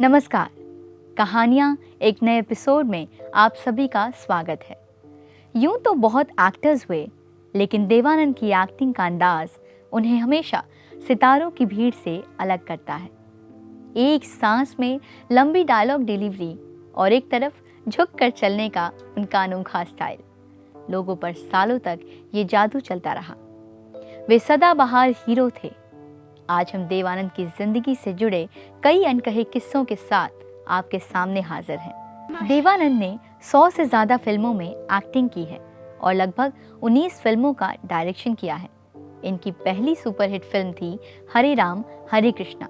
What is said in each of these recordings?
नमस्कार। कहानियाँ एक नए एपिसोड में आप सभी का स्वागत है। यूं तो बहुत एक्टर्स हुए, लेकिन देव आनंद की एक्टिंग का अंदाज उन्हें हमेशा सितारों की भीड़ से अलग करता है। एक सांस में लंबी डायलॉग डिलीवरी और एक तरफ झुक कर चलने का उनका अनोखा स्टाइल, लोगों पर सालों तक ये जादू चलता रहा। वे सदाबहार हीरो थे। आज हम देव आनंद की जिंदगी से जुड़े कई अनकहे किस्सों के साथ आपके सामने हाजिर हैं। देव आनंद ने 100 से ज्यादा फिल्मों में एक्टिंग की है और लगभग 19 फिल्मों का डायरेक्शन किया है। इनकी पहली सुपरहिट फिल्म थी हरे राम हरे कृष्णा।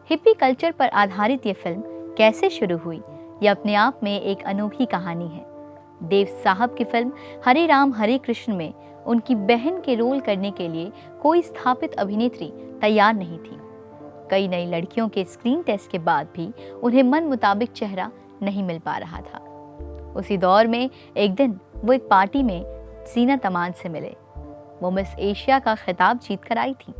हिप्पी कल्चर पर आधारित ये फिल्म कैसे शुरू हुई, यह अपने आप में एक अनोखी कहानी है। देव साहब की फिल्म हरे राम हरे कृष्ण में उनकी बहन के रोल करने के लिए कोई स्थापित अभिनेत्री तैयार नहीं थी। कई नई लड़कियों के स्क्रीन टेस्ट के बाद भी उन्हें मन मुताबिक चेहरा नहीं मिल पा रहा था। उसी दौर में एक दिन वो एक पार्टी में जीनत अमान से मिले। वो मिस एशिया का खिताब जीत कर आई थी।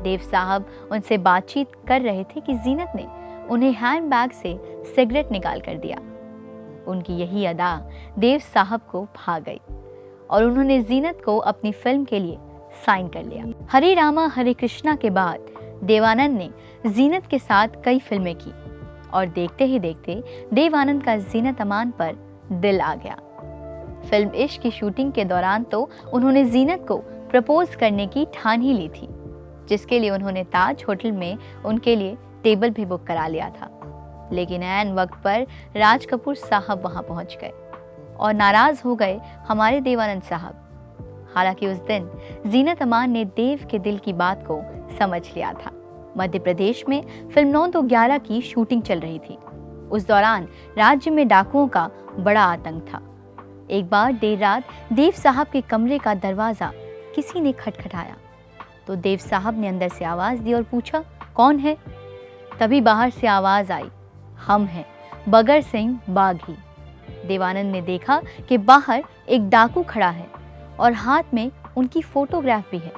देव साहब उनसे बातचीत कर रहे थे कि जीनत ने उन्हें हैंडबैग से सिगरेट निकाल कर दिया। उनकी यही अदा देव साहब को भा गई और उन्होंने जीनत को अपनी फिल्म के लिए साइन कर लिया। हरे रामा हरे कृष्णा के बाद देव आनंद ने जीनत के साथ कई फिल्में की और देखते ही देखते देव आनंद का जीनत अमान पर दिल आ गया। फिल्म इश्क की शूटिंग के दौरान तो उन्होंने जीनत को प्रपोज करने की ठान ही ली थी, जिसके लिए उन्होंने ताज होटल में उनके लिए टेबल भी बुक करा लिया था। लेकिन ऐन वक्त पर राज कपूर साहब वहां पहुंच गए और नाराज हो गए हमारे देव आनंद साहब। हालांकि उस दिन जीनत अमान ने देव के दिल की बात को समझ लिया था। मध्य प्रदेश में फिल्म 9-2-11 की शूटिंग चल रही थी। उस दौरान राज्य में डाकुओं का बड़ा आतंक था। एक बार देर रात देव साहब के कमरे का दरवाजा किसी ने खटखटाया तो देव साहब ने अंदर से आवाज दी और पूछा, कौन है? तभी बाहर से आवाज आई, हम हैं, बगर सिंह बाघी। देवानंद ने देखा कि बाहर एक डाकू खड़ा है और हाथ में उनकी फोटोग्राफ भी है।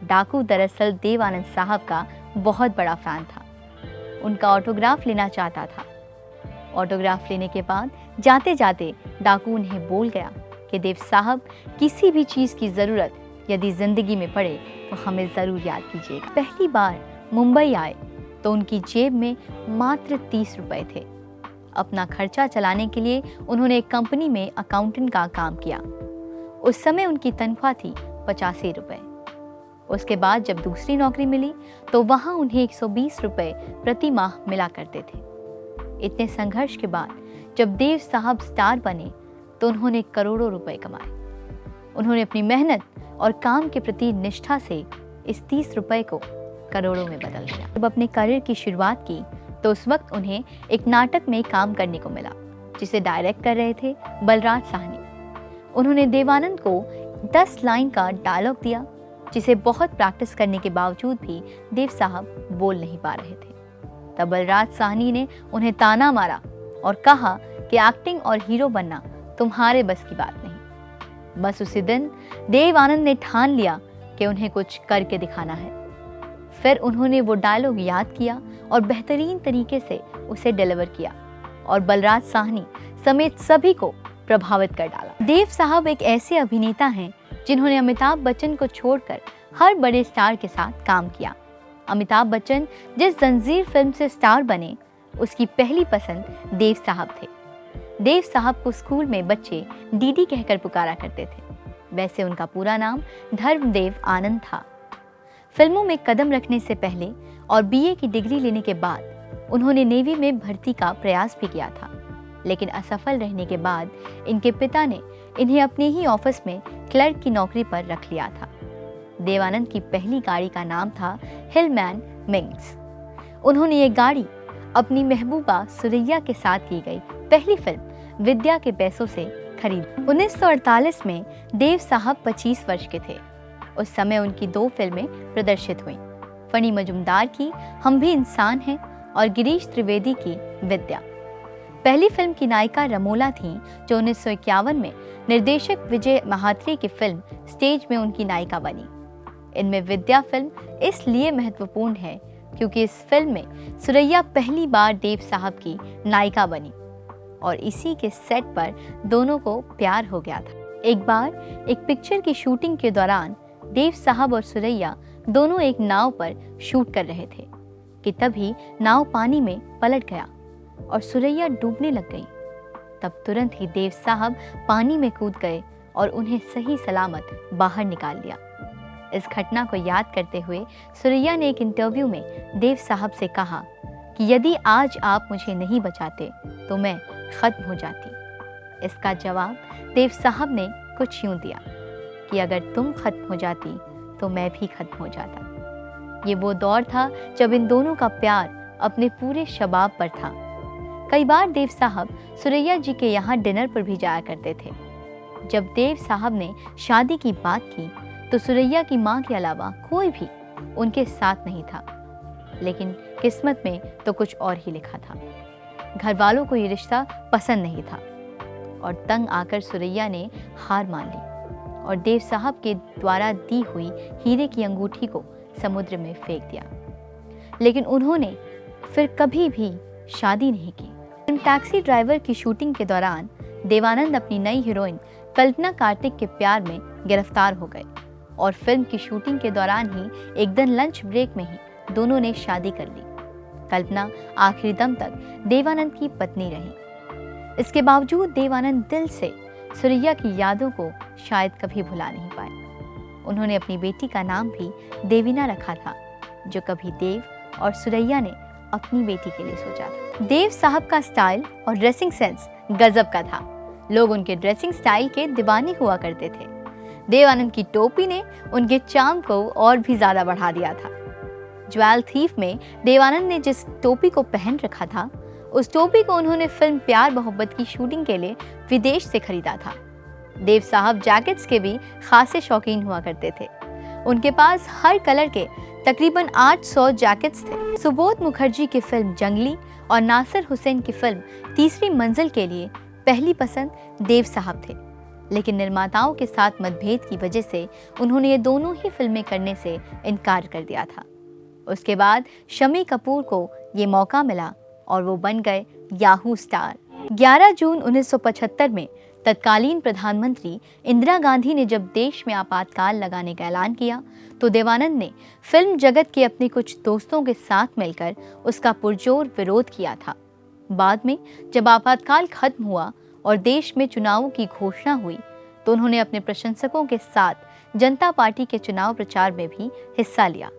डाकू दरअसल देव आनंद साहब का बहुत बड़ा फैन था। उनका ऑटोग्राफ लेना चाहता था। ऑटोग्राफ लेने के बाद जाते जाते डाकू उन्हें बोल गया कि देव साहब, किसी भी चीज की जरूरत यदि जिंदगी में पड़े तो हमें जरूर याद कीजिएगा। पहली बार मुंबई आए तो उनकी जेब में मात्र 30 रुपए थे। अपना खर्चा चलाने के लिए उन्होंने एक कंपनी में अकाउंटेंट का काम किया। उस समय उनकी तनख्वाह थी 85 रुपए। उसके बाद जब दूसरी नौकरी मिली तो वहां उन्हें 120 रुपए प्रति माह मिला करते थे। इतने संघर्ष के बाद जब देव साहब स्टार बने तो उन्होंने करोड़ों रुपए कमाए। उन्होंने अपनी मेहनत और काम के प्रति निष्ठा से इस 30 रुपए को करोड़ों में बदल दिया। जब अपने करियर की शुरुआत की तो उस वक्त उन्हें एक नाटक में काम करने को मिला, जिसे डायरेक्ट कर रहे थे बलराज साहनी। उन्होंने देव आनंद को 10 लाइन का डायलॉग दिया, जिसे बहुत प्रैक्टिस करने के बावजूद भी देव साहब बोल नहीं पा रहे थे। तब बलराज साहनी ने उन्हें ताना मारा और कहा कि एक्टिंग और हीरो बनना तुम्हारे बस की बात नहीं। बस उसी दिन देव आनंद ने ठान लिया कि उन्हें कुछ करके दिखाना है। फिर उन्होंने वो डायलॉग याद किया और बेहतरीन तरीके से उसे डिलीवर किया और बलराज साहनी समेत सभी को प्रभावित कर डाला। देव साहब एक ऐसे अभिनेता हैं जिन्होंने अमिताभ बच्चन को छोड़कर हर बड़े स्टार के साथ काम किया। अमिताभ बच्चन जिस जंजीर फिल्म से स्टार बने, उसकी पहली पसंद देव साहब थे। देव साहब को स्कूल में बच्चे डीडी कहकर पुकारा करते थे। वैसे उनका पूरा नाम धर्मदेव आनंद था। फिल्मों में कदम रखने से पहले और बीए की डिग्री लेने के बाद उन्होंने नेवी में भर्ती का प्रयास भी किया था, लेकिन असफल रहने के बाद इनके पिता ने इन्हें अपने ही ऑफिस में क्लर्क की नौकरी पर रख लिया था। देव आनंद की पहली गाड़ी का नाम था हिलमैन मिंग्स। उन्होंने ये गाड़ी अपनी महबूबा सुरैया के साथ की गई पहली फिल्म विद्या के पैसों से खरीदी। 1948 में देव साहब 25 वर्ष के थे। उस समय उनकी 2 फिल्में प्रदर्शित हुईं, फणी मजुमदार की हम भी इंसान हैं और गिरीश त्रिवेदी की विद्या। पहली फिल्म की नायिका रमोला थीं, जो 1951 में निर्देशक विजय महात्रे की फिल्म स्टेज में उनकी नायिका बनी। इनमें विद्या फिल्म इसलिए महत्वपूर्ण है क्योंकि इस फिल्म में सुरैया पहली बार देव साहब की नायिका बनी और इसी के सेट पर दोनों को प्यार हो गया था। एक बार एक पिक्चर की शूटिंग के दौरान देव साहब और सुरैया दोनों एक नाव पर शूट कर रहे थे कि तभी नाव पानी में पलट गया और सुरैया डूबने लग गई। तब तुरंत ही देव साहब पानी में कूद गए और उन्हें सही सलामत बाहर निकाल लिया। इस घटना को याद करते हुए सुरैया ने एक इंटरव्यू में देव साहब से कहा कि यदि आज आप मुझे नहीं बचाते तो मैं खत्म हो जाती। इसका जवाब देव साहब ने कुछ यूं दिया कि अगर तुम खत्म हो जाती तो मैं भी खत्म हो जाता। ये वो दौर था जब इन दोनों का प्यार अपने पूरे शबाब पर था। कई बार देव साहब सुरैया जी के यहाँ डिनर पर भी जाया करते थे। जब देव साहब ने शादी की बात की तो सुरैया की माँ के अलावा कोई भी उनके साथ नहीं था, लेकिन किस्मत में तो कुछ और ही लिखा था। घर वालों को ये रिश्ता पसंद नहीं था और तंग आकर सुरैया ने हार मान ली और देव साहब के द्वारा दी हुई हीरे की अंगूठी को समुद्र में फेंक दिया। लेकिन उन्होंने फिर कभी भी शादी नहीं की। फिल्म टैक्सी ड्राइवर की शूटिंग के दौरान देवानंद अपनी नई हीरोइन कल्पना कार्तिक के प्यार में गिरफ्तार हो गए और फिल्म की शूटिंग के दौरान ही एक दिन लंच ब्रेक में ही दोनों ने शादी कर ली। कल्पना आखिरी दम तक देवानंद की पत्नी रही। इसके बावजूद देवानंद दिल से सुरैया की यादों को शायद कभी भुला नहीं पाए। उन्होंने अपनी बेटी का नाम भी देवीना रखा था, जो कभी देव और सुरैया ने अपनी बेटी के लिए सोचा था। देव साहब का स्टाइल और ड्रेसिंग सेंस गजब का था। लोग उनके ड्रेसिंग स्टाइल के दीवाने हुआ करते थे। देवानंद की टोपी ने उनके चार्म को और भी ज्यादा बढ़ा दिया था। ज्वेल थीफ में देवानंद ने जिस टोपी को पहन रखा था, उस टोपी को उन्होंने फिल्म प्यार मोहब्बत की शूटिंग के लिए विदेश से खरीदा था। देव साहब जैकेट्स के भी खासे शौकीन हुआ करते थे। उनके पास हर कलर के तकरीबन 800 जैकेट्स थे। सुबोध मुखर्जी की फिल्म जंगली और नासिर हुसैन की फिल्म तीसरी मंजिल के लिए पहली पसंद देव साहब थे, लेकिन निर्माताओं के साथ मतभेद की वजह से उन्होंने ये दोनों ही फिल्में करने से इनकार कर दिया था। उसके बाद शम्मी कपूर को ये मौका मिला और वो बन गए याहू स्टार। 11 जून 1975 में तत्कालीन प्रधानमंत्री इंदिरा गांधी ने जब देश में आपातकाल लगाने का ऐलान किया तो देवानंद ने फिल्म जगत के अपने कुछ दोस्तों के साथ मिलकर उसका पुरजोर विरोध किया था। बाद में जब आपातकाल खत्म हुआ और देश में चुनावों की घोषणा हुई तो उन्होंने अपने प्रशंसकों के साथ जनता पार्टी के चुनाव प्रचार में भी हिस्सा लिया।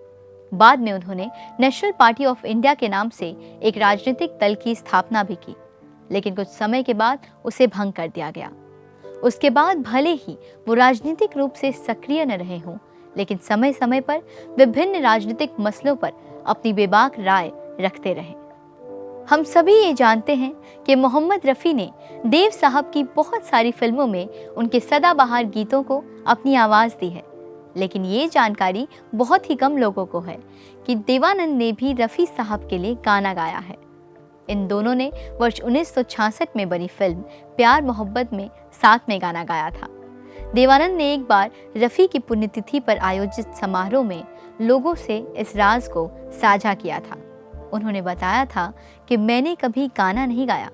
बाद में उन्होंने नेशनल पार्टी ऑफ इंडिया के नाम से एक राजनीतिक दल की स्थापना भी की, लेकिन कुछ समय के बाद उसे भंग कर दिया गया। उसके बाद भले ही वो राजनीतिक रूप से सक्रिय न रहे हों, लेकिन समय समय पर विभिन्न राजनीतिक मसलों पर अपनी बेबाक राय रखते रहे। हम सभी ये जानते हैं कि मोहम्मद रफ़ी ने देव साहब की बहुत सारी फिल्मों में उनके सदाबहार गीतों को अपनी आवाज़ दी है, लेकिन ये जानकारी बहुत ही कम लोगों को है कि देवानंद ने भी रफ़ी साहब के लिए गाना गाया है। इन दोनों ने वर्ष 1966 में बनी फिल्म प्यार मोहब्बत में साथ में गाना गाया था। देवानंद ने एक बार रफ़ी की पुण्यतिथि पर आयोजित समारोह में लोगों से इस राज को साझा किया था। उन्होंने बताया था कि मैंने कभी गाना नहीं गाया,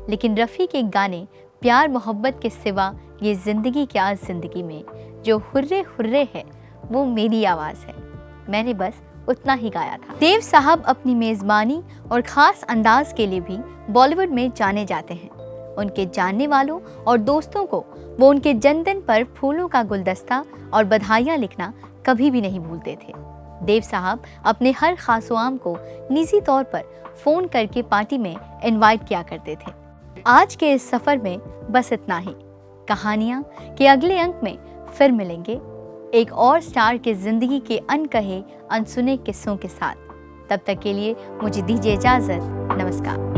लेकिन रफ़ी के गाने प्यार मोहब्बत के सिवा ये ज़िंदगी क्या ज़िंदगी में जो हुर्रे हुर्रे है वो मेरी आवाज़ है, मैंने बस उतना ही गाया था। देव साहब अपनी मेज़बानी और ख़ास अंदाज के लिए भी बॉलीवुड में जाने जाते हैं। उनके जानने वालों और दोस्तों को वो उनके जन्मदिन पर फूलों का गुलदस्ता और बधाइयाँ लिखना कभी भी नहीं भूलते थे। देव साहब अपने हर खासोआम को निजी तौर पर फ़ोन करके पार्टी में इनवाइट किया करते थे। आज के इस सफ़र में बस इतना ही। कहानियाँ के अगले अंक में फिर मिलेंगे एक और स्टार के ज़िंदगी के अनकहे अनसुने किस्सों के साथ। तब तक के लिए मुझे दीजिए इजाज़त। नमस्कार।